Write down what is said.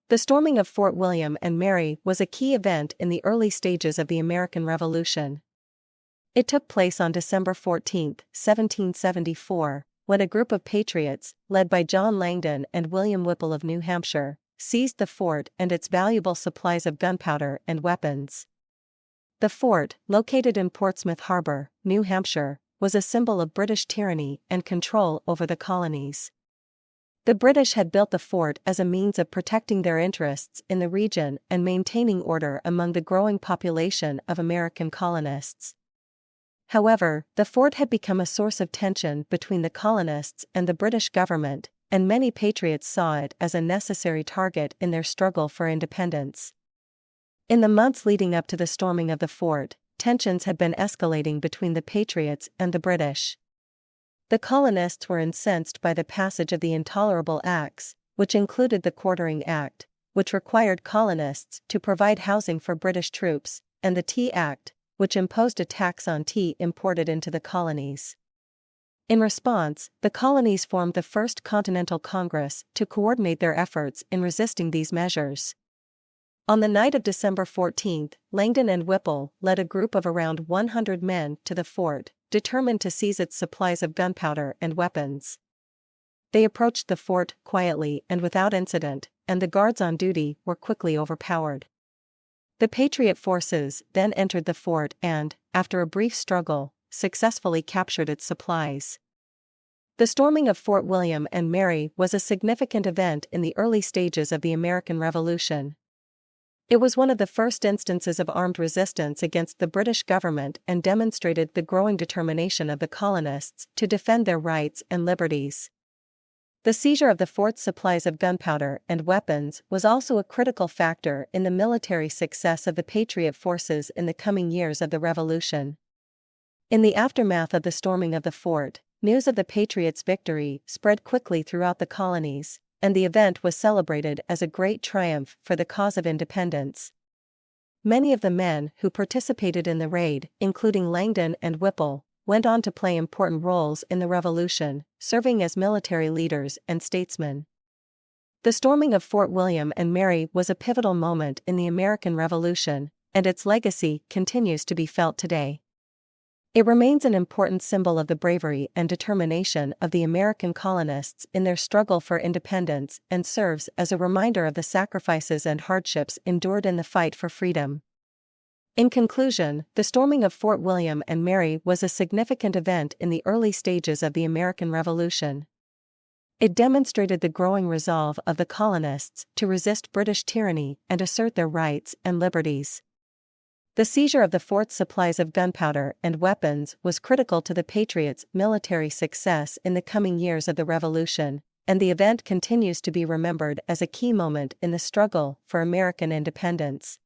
The storming of Fort William and Mary was a key event in the early stages of the American Revolution. It took place on December 14, 1774, when a group of patriots, led by John Langdon and William Whipple of New Hampshire, seized the fort and its valuable supplies of gunpowder and weapons. The fort, located in Portsmouth Harbor, New Hampshire, was a symbol of British tyranny and control over the colonies. The British had built the fort as a means of protecting their interests in the region and maintaining order among the growing population of American colonists. However, the fort had become a source of tension between the colonists and the British government, and many patriots saw it as a necessary target in their struggle for independence. In the months leading up to the storming of the fort, tensions had been escalating between the patriots and the British. The colonists were incensed by the passage of the Intolerable Acts, which included the Quartering Act, which required colonists to provide housing for British troops, and the Tea Act, which imposed a tax on tea imported into the colonies. In response, the colonies formed the First Continental Congress to coordinate their efforts in resisting these measures. On the night of December 14, Langdon and Whipple led a group of around 100 men to the fort, determined to seize its supplies of gunpowder and weapons. They approached the fort quietly and without incident, and the guards on duty were quickly overpowered. The Patriot forces then entered the fort and, after a brief struggle, successfully captured its supplies. The storming of Fort William and Mary was a significant event in the early stages of the American Revolution. It was one of the first instances of armed resistance against the British government and demonstrated the growing determination of the colonists to defend their rights and liberties. The seizure of the fort's supplies of gunpowder and weapons was also a critical factor in the military success of the Patriot forces in the coming years of the Revolution. In the aftermath of the storming of the fort, news of the Patriots' victory spread quickly throughout the colonies, and the event was celebrated as a great triumph for the cause of independence. Many of the men who participated in the raid, including Langdon and Whipple, went on to play important roles in the Revolution, serving as military leaders and statesmen. The storming of Fort William and Mary was a pivotal moment in the American Revolution, and its legacy continues to be felt today. It remains an important symbol of the bravery and determination of the American colonists in their struggle for independence and serves as a reminder of the sacrifices and hardships endured in the fight for freedom. In conclusion, the storming of Fort William and Mary was a significant event in the early stages of the American Revolution. It demonstrated the growing resolve of the colonists to resist British tyranny and assert their rights and liberties. The seizure of the fort's supplies of gunpowder and weapons was critical to the Patriots' military success in the coming years of the Revolution, and the event continues to be remembered as a key moment in the struggle for American independence.